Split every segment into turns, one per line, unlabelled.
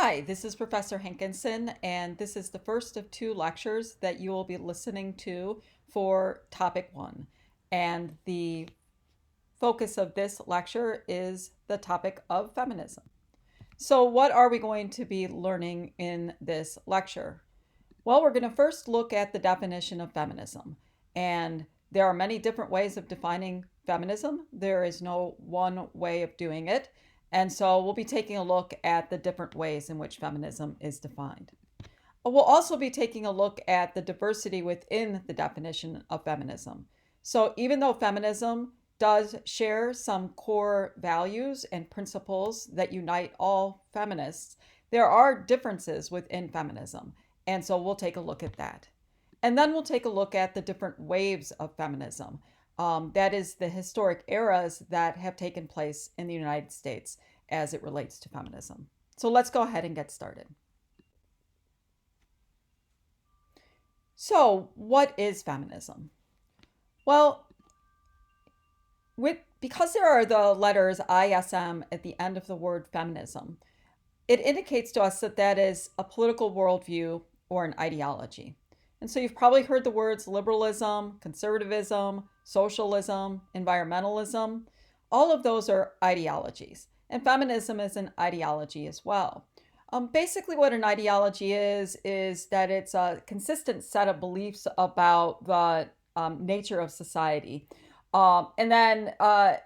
Hi, this is Professor Hankinson, and this is the first of two lectures that you will be listening to for Topic 1. And the focus of this lecture is the topic of feminism. So, what are we going to be learning in this lecture? Well, we're going to first look at the definition of feminism. And there are many different ways of defining feminism. There is no one way of doing it. And so we'll be taking a look at the different ways in which feminism is defined. We'll also be taking a look at the diversity within the definition of feminism. So even though feminism does share some core values and principles that unite all feminists, there are differences within feminism. And so we'll take a look at that. And then we'll take a look at the different waves of feminism. That is the historic eras that have taken place in the United States as it relates to feminism. So let's go ahead and get started. So, what is feminism? Well, because there are the letters ISM at the end of the word feminism, it indicates to us that that is a political worldview or an ideology. And so you've probably heard the words liberalism, conservatism, socialism, environmentalism. All of those are ideologies. And feminism is an ideology as well. Basically, what an ideology is that it's a consistent set of beliefs about the nature of society. And then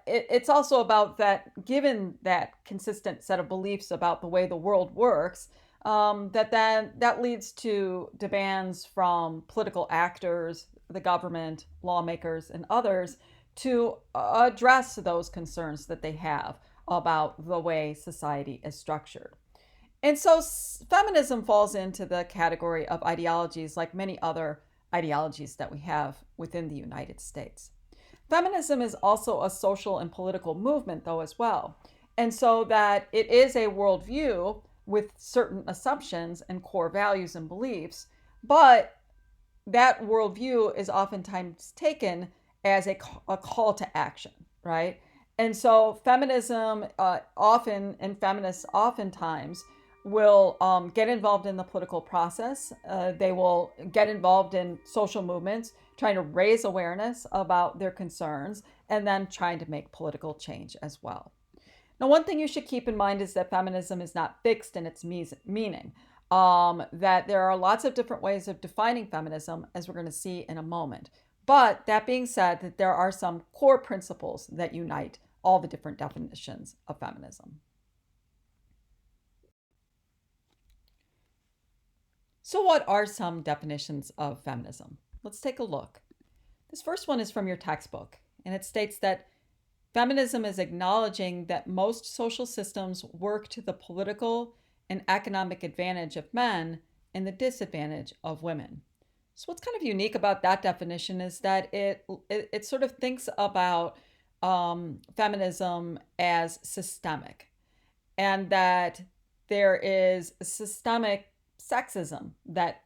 it's also about that, given that consistent set of beliefs about the way the world works, that leads to demands from political actors, the government, lawmakers, and others to address those concerns that they have about the way society is structured. And so feminism falls into the category of ideologies like many other ideologies that we have within the United States. Feminism is also a social and political movement, though, as well. And so that it is a worldview with certain assumptions and core values and beliefs, but that worldview is oftentimes taken as a call to action, right? And so feminism and feminists oftentimes will get involved in the political process. They will get involved in social movements, trying to raise awareness about their concerns, and then trying to make political change as well. Now, one thing you should keep in mind is that feminism is not fixed in its meaning, that there are lots of different ways of defining feminism, as we're going to see in a moment. But that being said, that there are some core principles that unite all the different definitions of feminism. So what are some definitions of feminism? Let's take a look. This first one is from your textbook, and it states that feminism is acknowledging that most social systems work to the political and economic advantage of men and the disadvantage of women. So what's kind of unique about that definition is that it sort of thinks about feminism as systemic, and that there is systemic sexism that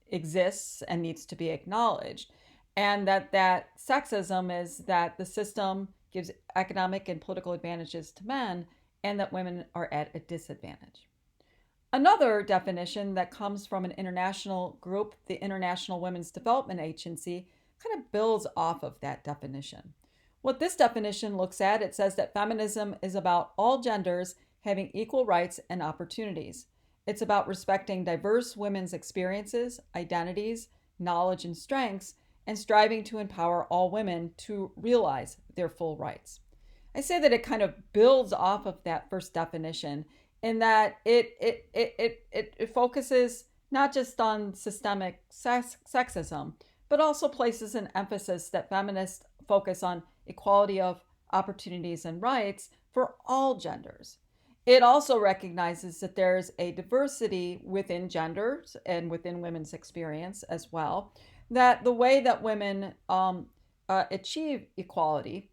exists and needs to be acknowledged, and that sexism is that the system gives economic and political advantages to men and that women are at a disadvantage. Another definition that comes from an international group, the International Women's Development Agency, kind of builds off of that definition. What this definition looks at, it says that feminism is about all genders having equal rights and opportunities. It's about respecting diverse women's experiences, identities, knowledge, and strengths, and striving to empower all women to realize their full rights. I say that it kind of builds off of that first definition in that it focuses not just on systemic sexism, but also places an emphasis that feminists focus on equality of opportunities and rights for all genders. It also recognizes that there's a diversity within genders and within women's experience as well, that the way that women achieve equality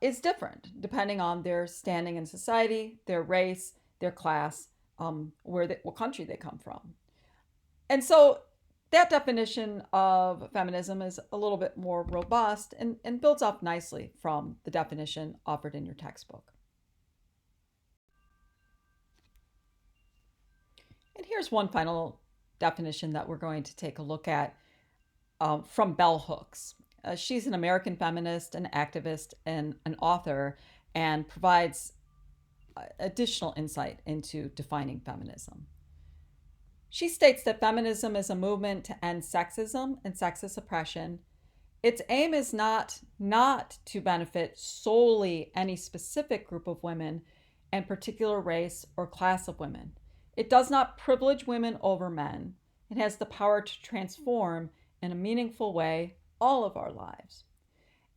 is different depending on their standing in society, their race, their class, what country they come from. And so that definition of feminism is a little bit more robust and builds off nicely from the definition offered in your textbook. And here's one final definition that we're going to take a look at from Bell Hooks. She's an American feminist, an activist, and an author, and provides additional insight into defining feminism. She states that feminism is a movement to end sexism and sexist oppression. Its aim is not to benefit solely any specific group of women and particular race or class of women. It does not privilege women over men. It has the power to transform in a meaningful way all of our lives.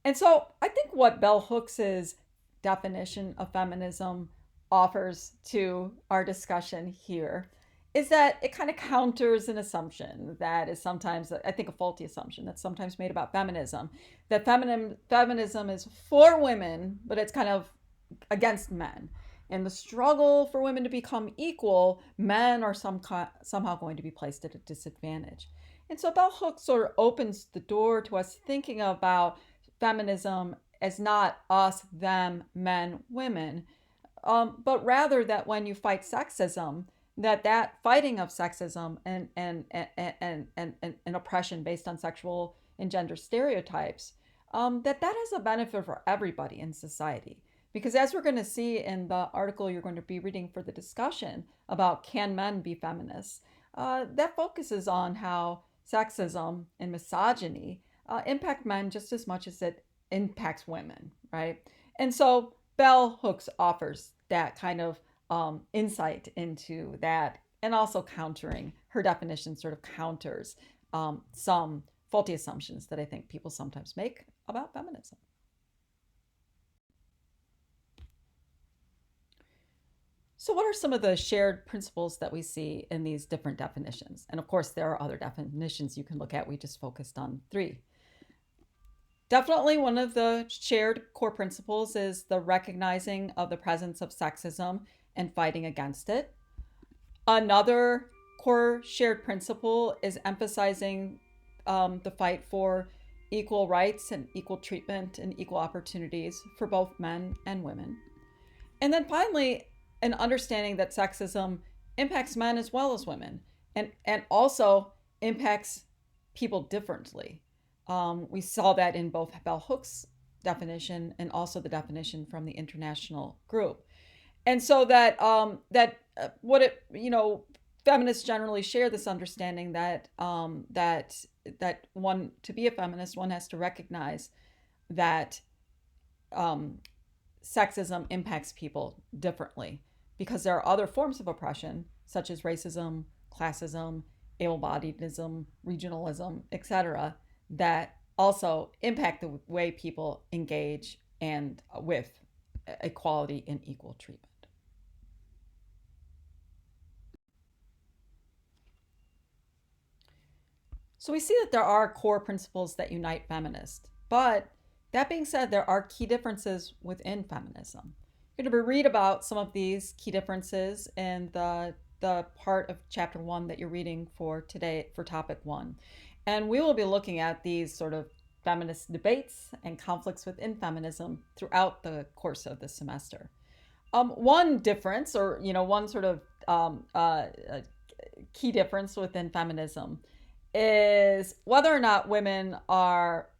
And so I think what Bell Hooks's definition of feminism offers to our discussion here is that it kind of counters an assumption that is sometimes, I think, a faulty assumption that's sometimes made about feminism, that feminism is for women, but it's kind of against men. In the struggle for women to become equal, men are somehow going to be placed at a disadvantage. And so Bell Hooks sort of opens the door to us thinking about feminism as not us, them, men, women, but rather that when you fight sexism, that fighting of sexism and oppression based on sexual and gender stereotypes, that has a benefit for everybody in society. Because as we're going to see in the article you're going to be reading for the discussion about can men be feminists, that focuses on how sexism and misogyny impact men just as much as it impacts women, right? And so Bell Hooks offers that kind of insight into that, and also countering her definition sort of counters some faulty assumptions that I think people sometimes make about feminism. So what are some of the shared principles that we see in these different definitions? And of course, there are other definitions you can look at. We just focused on 3. Definitely one of the shared core principles is the recognizing of the presence of sexism and fighting against it. Another core shared principle is emphasizing the fight for equal rights and equal treatment and equal opportunities for both men and women. And then finally, an understanding that sexism impacts men as well as women, and also impacts people differently. We saw that in both Bell Hooks' definition and also the definition from the international group. And so feminists generally share this understanding that one, to be a feminist, one has to recognize that sexism impacts people differently, because there are other forms of oppression, such as racism, classism, able-bodiedism, regionalism, etc., that also impact the way people engage and with equality and equal treatment. So we see that there are core principles that unite feminists, but that being said, there are key differences within feminism. You're going to read about some of these key differences in the part of chapter 1 that you're reading for today for topic 1. And we will be looking at these sort of feminist debates and conflicts within feminism throughout the course of the semester. One difference, or one sort of key difference within feminism, is whether or not women are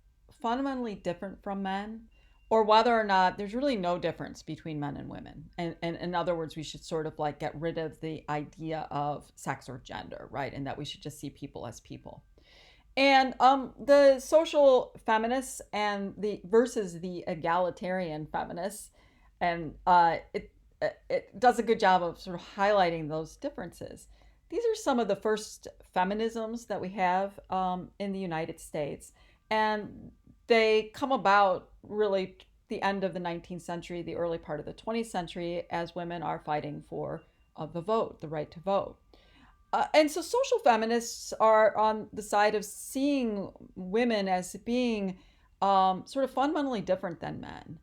fundamentally different from men, or whether or not there's really no difference between men and women. And in other words, we should sort of like get rid of the idea of sex or gender, right? And that we should just see people as people. And the social feminists and versus the egalitarian feminists, and it does a good job of sort of highlighting those differences. These are some of the first feminisms that we have in the United States, and they come about really the end of the 19th century, the early part of the 20th century, as women are fighting for the vote, the right to vote. And so social feminists are on the side of seeing women as being sort of fundamentally different than men.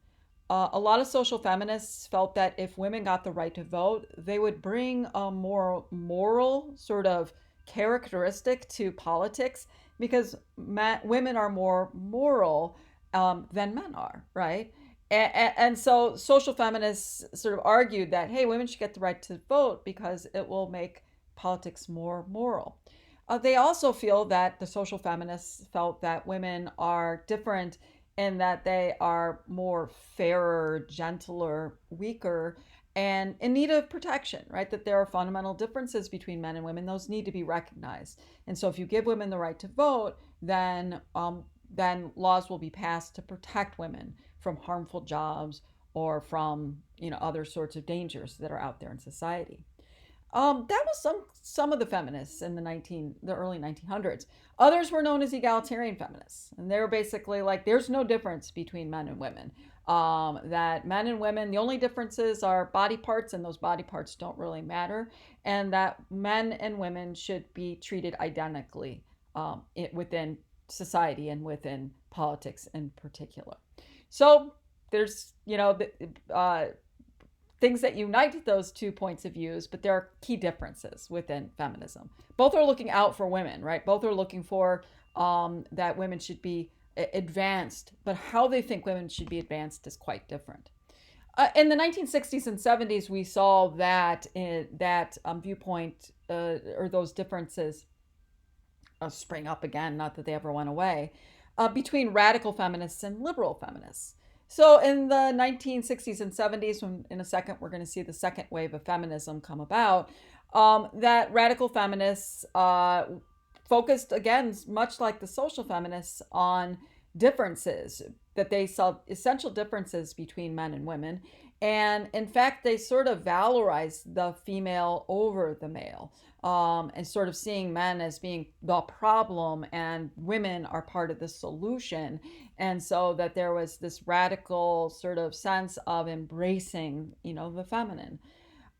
A lot of social feminists felt that if women got the right to vote, they would bring a more moral sort of characteristic to politics, because women are more moral than men are, right? And so social feminists sort of argued that, hey, women should get the right to vote because it will make politics more moral. They also feel that the social feminists felt that women are different in that they are more fairer, gentler, weaker, and in need of protection, right? That there are fundamental differences between men and women. Those need to be recognized. And so if you give women the right to vote, then laws will be passed to protect women from harmful jobs or from other sorts of dangers that are out there in society. That was some of the feminists in the early 1900s. Others were known as egalitarian feminists, and they were basically like, there's no difference between men and women. That men and women, the only differences are body parts, and those body parts don't really matter, and that men and women should be treated identically within society and within politics in particular. So there's things that unite those two points of views, but there are key differences within feminism. Both are looking out for women, right? Both are looking for that women should be advanced, but how they think women should be advanced is quite different. In the 1960s and 70s, we saw that viewpoint or those differences spring up again, not that they ever went away, between radical feminists and liberal feminists. So in the 1960s and 70s, when in a second we're going to see the second wave of feminism come about, that radical feminists focused, again, much like the social feminists, on differences, that they saw essential differences between men and women. And in fact, they sort of valorized the female over the male, and sort of seeing men as being the problem and women are part of the solution. And so that there was this radical sort of sense of embracing, the feminine.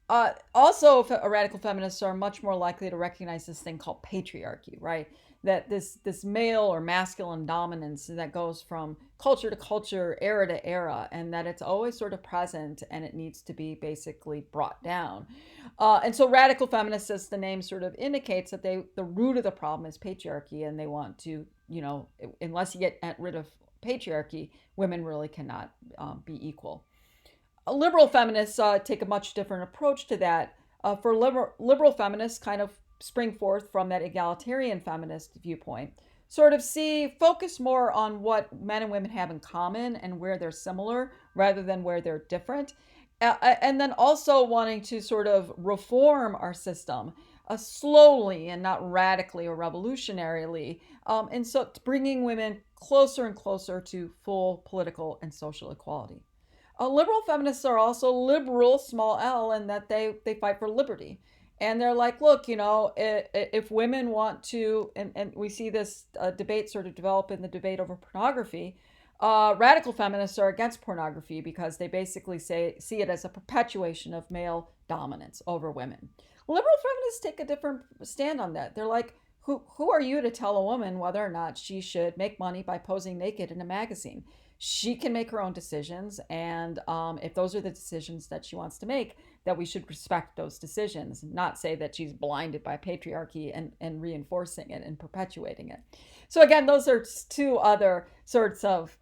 Also, radical feminists are much more likely to recognize this thing called patriarchy, right? That this male or masculine dominance that goes from culture to culture, era to era, and that it's always sort of present and it needs to be basically brought down. And so radical feminists, as the name sort of indicates, that the root of the problem is patriarchy, and they want to, unless you get rid of patriarchy, women really cannot be equal. Liberal feminists take a much different approach to that. For liberal feminists, kind of spring forth from that egalitarian feminist viewpoint, sort of focus more on what men and women have in common and where they're similar rather than where they're different. And then also wanting to sort of reform our system slowly and not radically or revolutionarily. And so bringing women closer and closer to full political and social equality. Liberal feminists are also liberal, small l, in that they fight for liberty. And they're like, look, if women want to, and we see this debate sort of develop in the debate over pornography, radical feminists are against pornography because they basically see it as a perpetuation of male dominance over women. Liberal feminists take a different stand on that. They're like, who are you to tell a woman whether or not she should make money by posing naked in a magazine? She can make her own decisions, and if those are the decisions that she wants to make, that we should respect those decisions, not say that she's blinded by patriarchy and reinforcing it and perpetuating it. So again, those are two other sorts of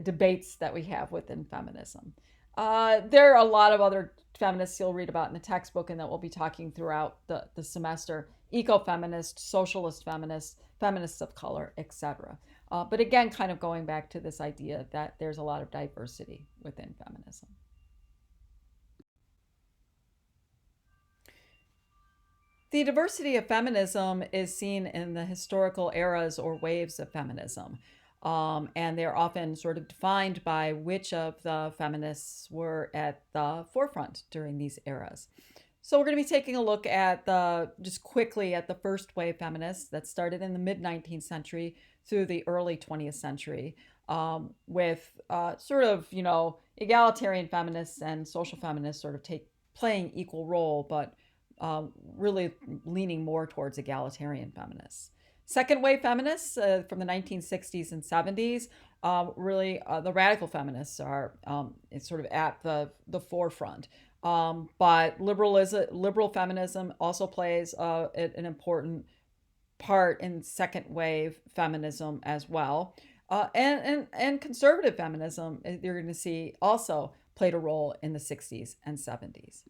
debates that we have within feminism. There are a lot of other feminists you'll read about in the textbook and that we'll be talking throughout the semester: ecofeminist, socialist feminists, feminists of color, etc. But again, kind of going back to this idea that there's a lot of diversity within feminism. The diversity of feminism is seen in the historical eras or waves of feminism. And they're often sort of defined by which of the feminists were at the forefront during these eras. So we're going to be taking a look at just quickly at the first wave feminists that started in the mid-19th century through the early 20th century, with sort of, egalitarian feminists and social feminists sort of playing equal role, but really leaning more towards egalitarian feminists. Second wave feminists from the 1960s and 70s, really the radical feminists are sort of at the forefront. But liberal feminism also plays an important part in second wave feminism as well. And conservative feminism, you're going to see, also played a role in the 60s and 70s.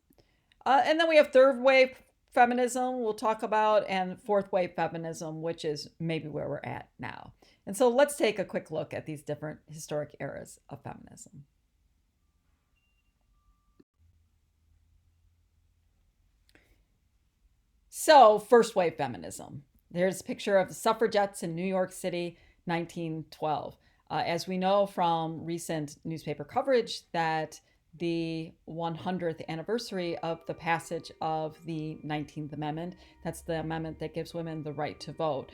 And then we have third wave feminism we'll talk about, and fourth wave feminism, which is maybe where we're at now. And so let's take a quick look at these different historic eras of feminism. So, first wave feminism. There's a picture of the suffragettes in New York City, 1912. As we know from recent newspaper coverage, that the 100th anniversary of the passage of the 19th Amendment, that's the amendment that gives women the right to vote,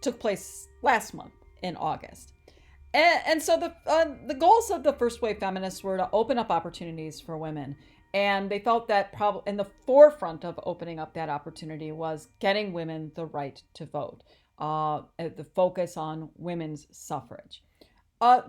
took place last month in August. And so the goals of the first wave feminists were to open up opportunities for women. And they felt that probably in the forefront of opening up that opportunity was getting women the right to vote, the focus on women's suffrage. Uh,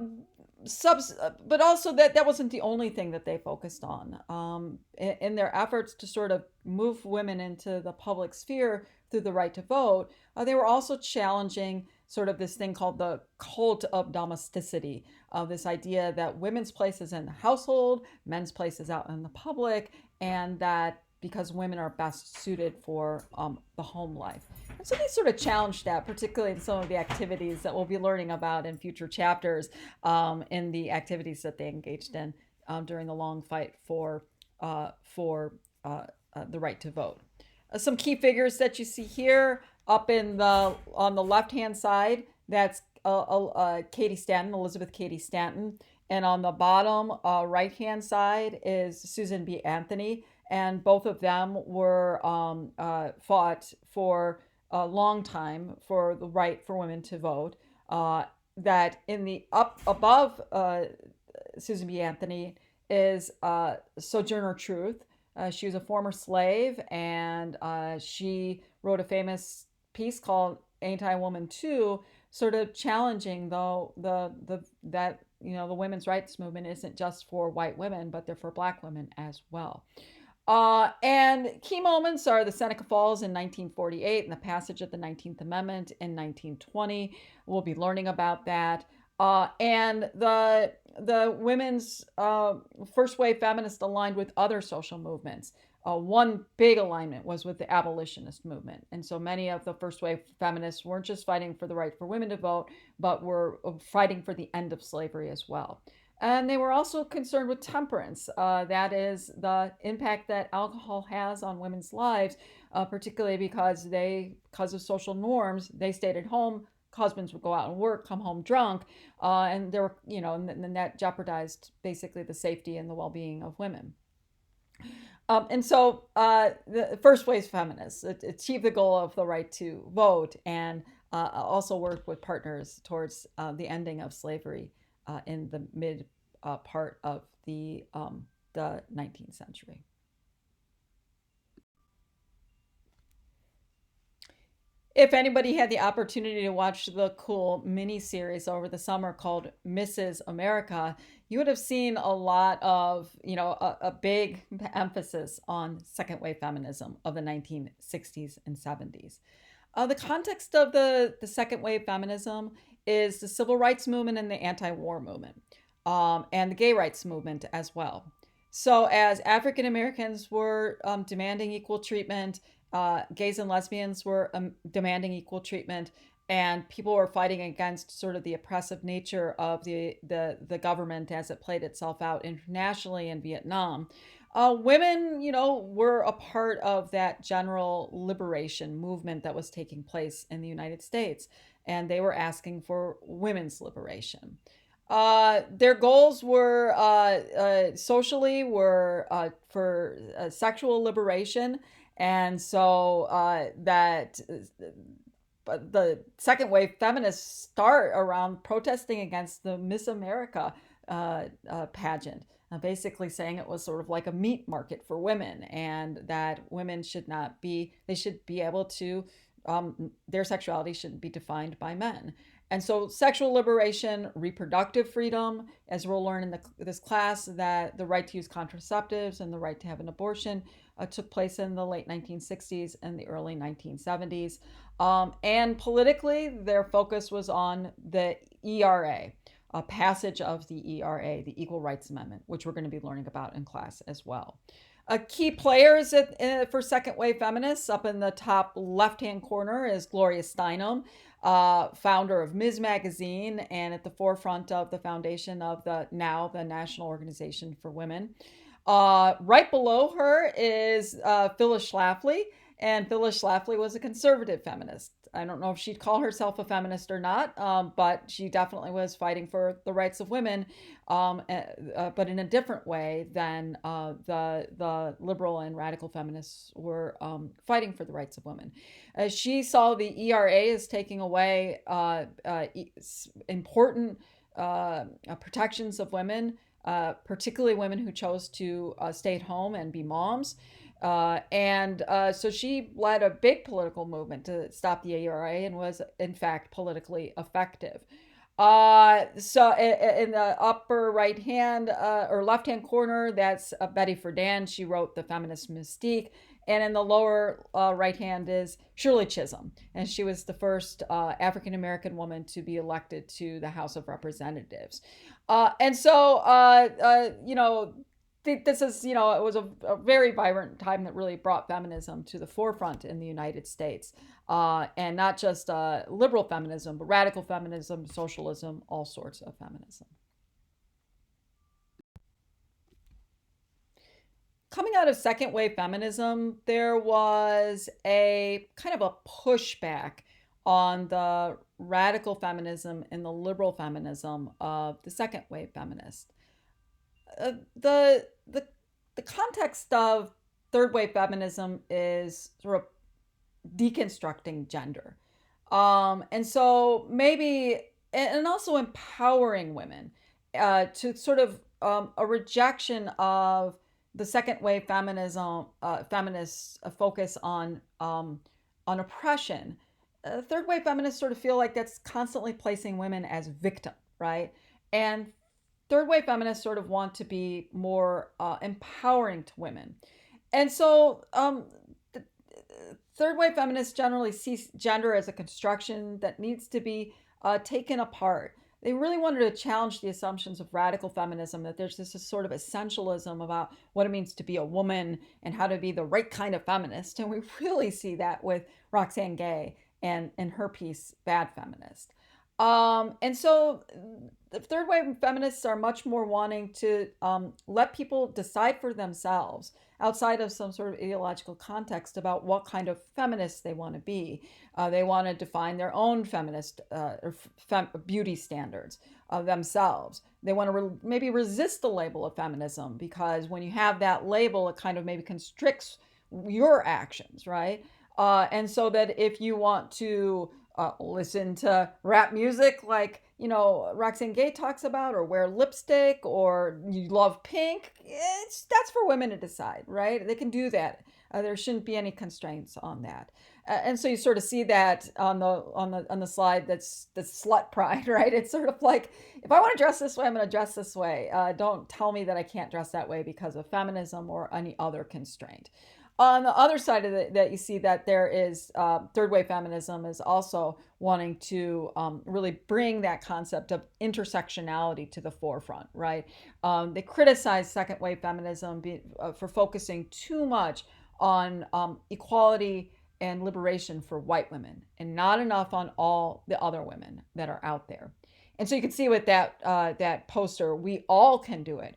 but also that wasn't the only thing that they focused on. In their efforts to sort of move women into the public sphere through the right to vote, they were also challenging sort of this thing called the cult of domesticity, this idea that women's place is in the household, men's place is out in the public, and that because women are best suited for the home life. And so they sort of challenged that, particularly in some of the activities that we'll be learning about in future chapters, in the activities that they engaged in during the long fight for the right to vote. Some key figures that you see here up on the left hand side, that's Katie Stanton, Elizabeth Cady Stanton, and on the bottom right hand side is Susan B. Anthony, and both of them were fought for a long time for the right for women to vote. That in the up above Susan B. Anthony is Sojourner Truth. She was a former slave, and she wrote a famous piece called "Ain't I Woman Too," sort of challenging though that the women's rights movement isn't just for white women, but they're for Black women as well. And key moments are the Seneca Falls in 1948 and the passage of the 19th Amendment in 1920. We'll be learning about that. And the women's first wave feminists aligned with other social movements. One big alignment was with the abolitionist movement. And so many of the first wave feminists weren't just fighting for the right for women to vote, but were fighting for the end of slavery as well. And they were also concerned with temperance. That is the impact that alcohol has on women's lives, particularly because of social norms, they stayed at home. Husbands would go out and work, come home drunk, and there were, and that jeopardized basically the safety and the well-being of women. And so the first wave feminists achieved the goal of the right to vote and also worked with partners towards the ending of slavery in the mid part of the 19th century. If anybody had the opportunity to watch the cool mini series over the summer called Mrs. America, you would have seen a lot of, a big emphasis on second wave feminism of the 1960s and 70s. The context of the second wave feminism is the civil rights movement and the anti-war movement, and the gay rights movement as well. So as African Americans were demanding equal treatment, gays and lesbians were demanding equal treatment, and people were fighting against sort of the oppressive nature of the government as it played itself out internationally in Vietnam. Women, were a part of that general liberation movement that was taking place in the United States, and they were asking for women's liberation. Their goals were socially were for sexual liberation, and so that the second wave feminists start around protesting against the Miss America pageant, basically saying it was sort of like a meat market for women, and that women they should be able to, their sexuality shouldn't be defined by men. And so sexual liberation, reproductive freedom, as we'll learn in this class, that the right to use contraceptives and the right to have an abortion took place in the late 1960s and the early 1970s. And politically, their focus was on the ERA, a passage of the ERA, the Equal Rights Amendment, which we're going to be learning about in class as well. Key players for second wave feminists up in the top left hand corner is Gloria Steinem, founder of Ms. Magazine and at the forefront of the foundation of the National Organization for Women. Right below her is Phyllis Schlafly, and Phyllis Schlafly was a conservative feminist. I don't know if she'd call herself a feminist or not, but she definitely was fighting for the rights of women, but in a different way than the liberal and radical feminists were fighting for the rights of women. She saw the ERA as taking away important protections of women, particularly women who chose to stay at home and be moms. So she led a big political movement to stop the ERA and was, in fact, politically effective. So in the upper right hand or left hand corner, that's Betty Friedan. She wrote The Feminist Mystique. And in the lower right hand is Shirley Chisholm. And she was the first African American woman to be elected to the House of Representatives. This is, it was a very vibrant time that really brought feminism to the forefront in the United States. And not just liberal feminism, but radical feminism, socialism, all sorts of feminism. Coming out of second wave feminism, there was a kind of a pushback on the radical feminism and the liberal feminism of the second wave feminists. The context of third wave feminism is sort of deconstructing gender, and so maybe and also empowering women to sort of a rejection of the second wave feminism, feminists focus on oppression. Third wave feminists sort of feel like that's constantly placing women as victim, right? And third wave feminists sort of want to be more empowering to women. And so third wave feminists generally see gender as a construction that needs to be taken apart. They really wanted to challenge the assumptions of radical feminism, that there's this sort of essentialism about what it means to be a woman and how to be the right kind of feminist. And we really see that with Roxane Gay and her piece, Bad Feminist. And so the third wave feminists are much more wanting to let people decide for themselves outside of some sort of ideological context about what kind of feminists they want to be. They want to define their own feminist beauty standards of themselves. They want to maybe resist the label of feminism, because when you have that label, it kind of maybe constricts your actions, right? And so that if you want to listen to rap music like, Roxane Gay talks about, or wear lipstick, or you love pink, that's for women to decide, right? They can do that. There shouldn't be any constraints on that. And so you sort of see that on the slide that's slut pride, right? It's sort of like, if I want to dress this way, I'm going to dress this way. Don't tell me that I can't dress that way because of feminism or any other constraint. On the other side of that, you see that there is third wave feminism is also wanting to really bring that concept of intersectionality to the forefront, right? They criticize second wave feminism for focusing too much on equality and liberation for white women and not enough on all the other women that are out there. And so you can see with that poster, we all can do it.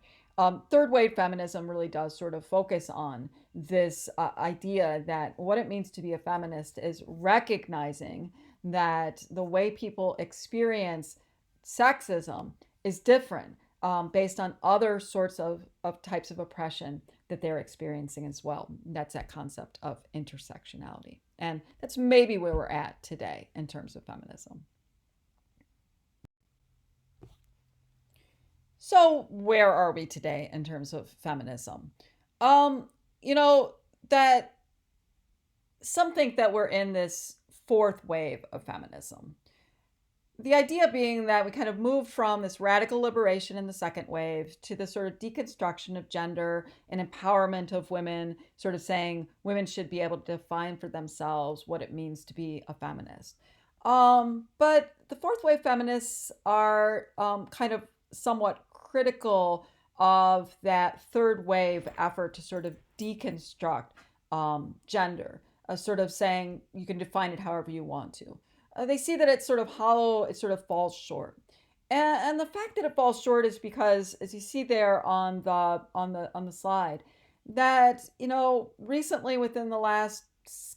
Third wave feminism really does sort of focus on this idea that what it means to be a feminist is recognizing that the way people experience sexism is different based on other sorts of types of oppression that they're experiencing as well. That's that concept of intersectionality. And that's maybe where we're at today in terms of feminism. So where are we today in terms of feminism? That some think that we're in this fourth wave of feminism. The idea being that we kind of moved from this radical liberation in the second wave to the sort of deconstruction of gender and empowerment of women, sort of saying women should be able to define for themselves what it means to be a feminist. But the fourth wave feminists are kind of somewhat critical of that third wave effort to sort of deconstruct gender, sort of saying you can define it however you want to. They see that it's sort of hollow, it sort of falls short. And the fact that it falls short is because, as you see there on the slide, that recently within the last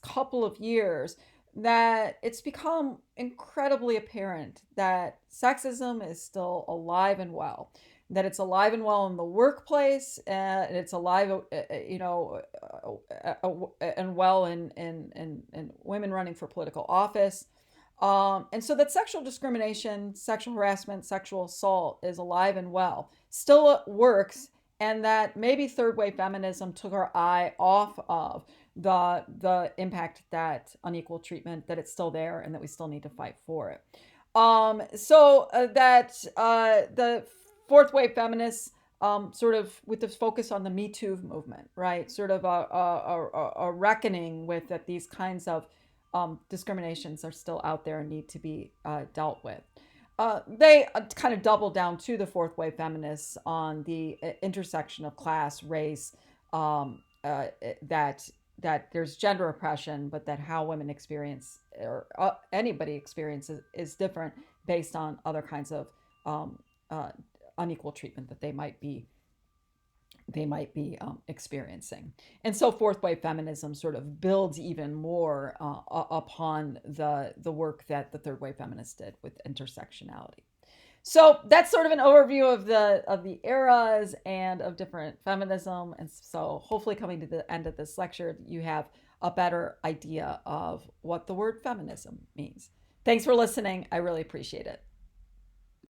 couple of years, that it's become incredibly apparent that sexism is still alive and well, that it's alive and well in the workplace, and it's alive, and well in women running for political office. And so that sexual discrimination, sexual harassment, sexual assault is alive and well, still works, and that maybe third wave feminism took our eye off of the impact that unequal treatment, that it's still there and that we still need to fight for it. The fourth wave feminists, sort of with this focus on the Me Too movement, right? Sort of a reckoning with that these kinds of discriminations are still out there and need to be dealt with. They kind of double down to the fourth wave feminists on the intersection of class, race, that there's gender oppression, but that how women experience, or anybody experiences, is different based on other kinds of unequal treatment that they might be experiencing. And so fourth wave feminism sort of builds even more upon the work that the third wave feminists did with intersectionality. So that's sort of an overview of the eras and of different feminism. And so hopefully coming to the end of this lecture, you have a better idea of what the word feminism means. Thanks for listening. I really appreciate it.